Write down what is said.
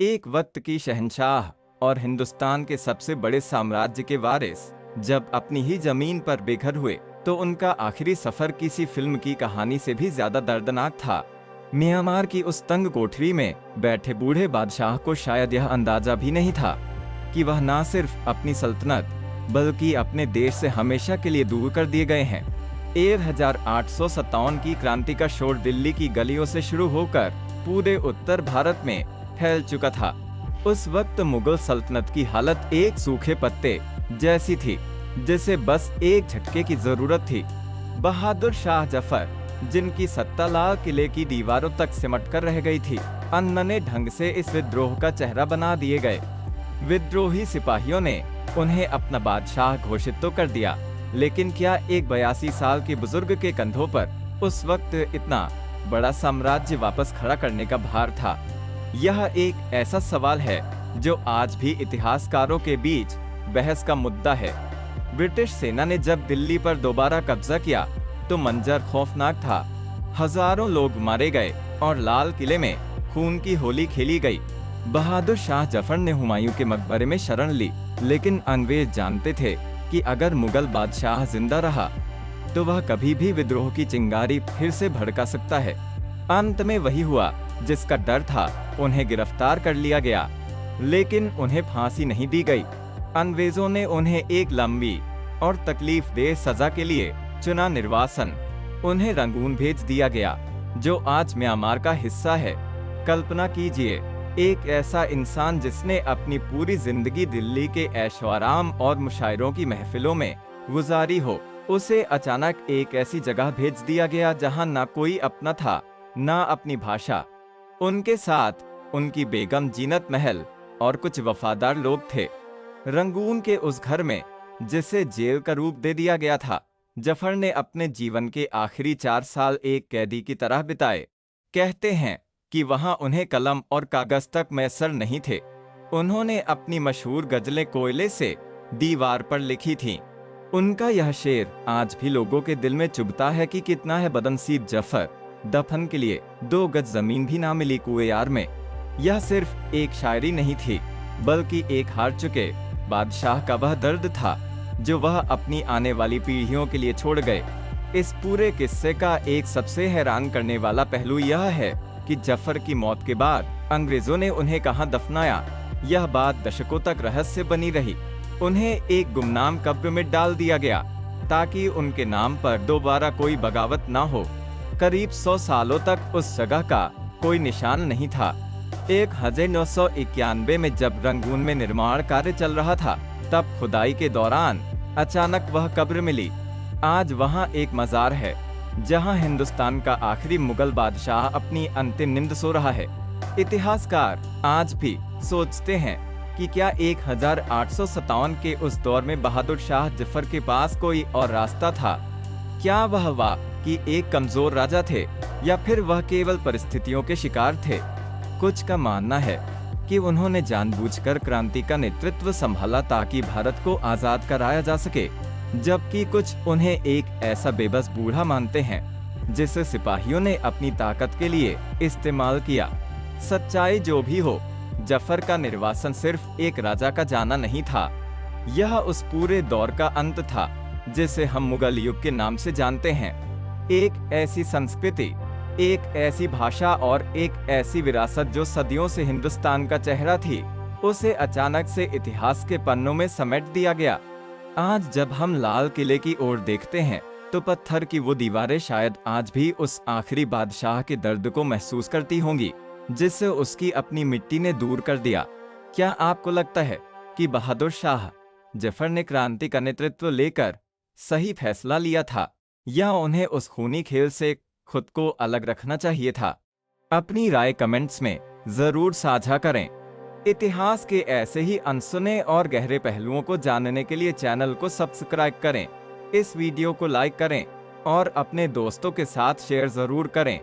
एक वक्त की शहंशाह और हिंदुस्तान के सबसे बड़े साम्राज्य के वारिस जब अपनी ही जमीन पर बेघर हुए तो उनका आखिरी सफर किसी फिल्म की कहानी से भी ज्यादा दर्दनाक था। म्यांमार की उस तंग कोठरी में बैठे बूढ़े बादशाह को शायद यह अंदाजा भी नहीं था कि वह न सिर्फ अपनी सल्तनत बल्कि अपने देश से हमेशा के लिए दूर कर दिए गए हैं। 1857 की क्रांति का शोर दिल्ली की गलियों से शुरू होकर पूरे उत्तर भारत में फैल चुका था। उस वक्त मुगल सल्तनत की हालत एक सूखे पत्ते जैसी थी जिसे बस एक झटके की जरूरत थी। बहादुर शाह जफर, जिनकी सत्ता लाल किले की दीवारों तक सिमट कर रह गई थी, अनमने ढंग से इस विद्रोह का चेहरा बना दिए गए। विद्रोही सिपाहियों ने उन्हें अपना बादशाह घोषित तो कर दिया, लेकिन क्या एक 82 साल के बुजुर्ग के कंधों पर उस वक्त इतना बड़ा साम्राज्य वापस खड़ा करने का भार था? यह एक ऐसा सवाल है जो आज भी इतिहासकारों के बीच बहस का मुद्दा है। ब्रिटिश सेना ने जब दिल्ली पर दोबारा कब्जा किया तो मंजर खौफनाक था। हजारों लोग मारे गए और लाल किले में खून की होली खेली गई। बहादुर शाह जफर ने हुमायूं के मकबरे में शरण ली, लेकिन अंग्रेज जानते थे कि अगर मुगल बादशाह जिंदा रहा तो वह कभी भी विद्रोह की चिंगारी फिर से भड़का सकता है। अंत में वही हुआ जिसका डर था। उन्हें गिरफ्तार कर लिया गया, लेकिन उन्हें फांसी नहीं दी गई। अंग्रेजों ने उन्हें एक लंबी और तकलीफदेह सजा के लिए चुना निर्वासन। उन्हें रंगून भेज दिया गया, जो आज म्यांमार का हिस्सा है। कल्पना कीजिए, एक ऐसा इंसान जिसने अपनी पूरी जिंदगी दिल्ली के ऐशो-आराम और मुशायरों की महफिलों में गुजारी हो, उसे अचानक एक ऐसी जगह भेज दिया गया जहां ना कोई अपना था, ना अपनी भाषा। उनके साथ उनकी बेगम जीनत महल और कुछ वफादार लोग थे। रंगून के उस घर में, जिसे जेल का रूप दे दिया गया था, जफर ने अपने जीवन के आखिरी 4 साल एक कैदी की तरह बिताए। कहते हैं कि वहां उन्हें कलम और कागज तक मैसर नहीं थे। उन्होंने अपनी मशहूर गजलें कोयले से दीवार पर लिखी थीं। उनका यह शेर आज भी लोगों के दिल में चुभता है कि कितना है बदनसीब जफर, दफन के लिए 2 गज जमीन भी ना मिली कुएयार में। यह सिर्फ एक शायरी नहीं थी, बल्कि एक हार चुके बादशाह का वह दर्द था जो वह अपनी आने वाली पीढ़ियों के लिए छोड़ गए। इस पूरे किस्से का एक सबसे हैरान करने वाला पहलू यह है कि जफर की मौत के बाद अंग्रेजों ने उन्हें कहां दफनाया, यह बात दशकों तक रहस्य बनी रही। उन्हें एक गुमनाम कब्र में डाल दिया गया ताकि उनके नाम पर दोबारा कोई बगावत ना हो। करीब 100 सालों तक उस जगह का कोई निशान नहीं था। 1991 में जब रंगून में निर्माण कार्य चल रहा था, तब खुदाई के दौरान अचानक वह कब्र मिली। आज वहां एक मजार है जहां हिंदुस्तान का आखिरी मुगल बादशाह अपनी अंतिम नींद सो रहा है। इतिहासकार आज भी सोचते हैं कि क्या 1857 के उस दौर में बहादुर शाह जफर के पास कोई और रास्ता था? क्या वह वाकई एक कमजोर राजा थे या फिर वह केवल परिस्थितियों के शिकार थे? कुछ का मानना है कि उन्होंने जानबूझकर क्रांति का नेतृत्व संभाला ताकि भारत को आजाद कराया जा सके, जबकि कुछ उन्हें एक ऐसा बेबस बूढ़ा मानते हैं जिसे सिपाहियों ने अपनी ताकत के लिए इस्तेमाल किया। सच्चाई जो भी हो, जफर का निर्वासन सिर्फ एक राजा का जाना नहीं था, यह उस पूरे दौर का अंत था जिसे हम मुगल युग के नाम से जानते हैं। एक ऐसी संस्कृति, एक ऐसी भाषा और एक ऐसी विरासत जो सदियों से हिंदुस्तान का चेहरा थी, उसे अचानक से इतिहास के पन्नों में समेट दिया गया। आज जब हम लाल किले की ओर देखते हैं तो पत्थर की वो दीवारें शायद आज भी उस आखिरी बादशाह के दर्द को महसूस करती होंगी जिससे उसकी अपनी मिट्टी ने दूर कर दिया। क्या आपको लगता है कि बहादुर शाह जफर ने क्रांति का नेतृत्व लेकर सही फैसला लिया था, या उन्हें उस खूनी खेल से खुद को अलग रखना चाहिए था? अपनी राय कमेंट्स में जरूर साझा करें। इतिहास के ऐसे ही अनसुने और गहरे पहलुओं को जानने के लिए चैनल को सब्सक्राइब करें, इस वीडियो को लाइक करें और अपने दोस्तों के साथ शेयर जरूर करें।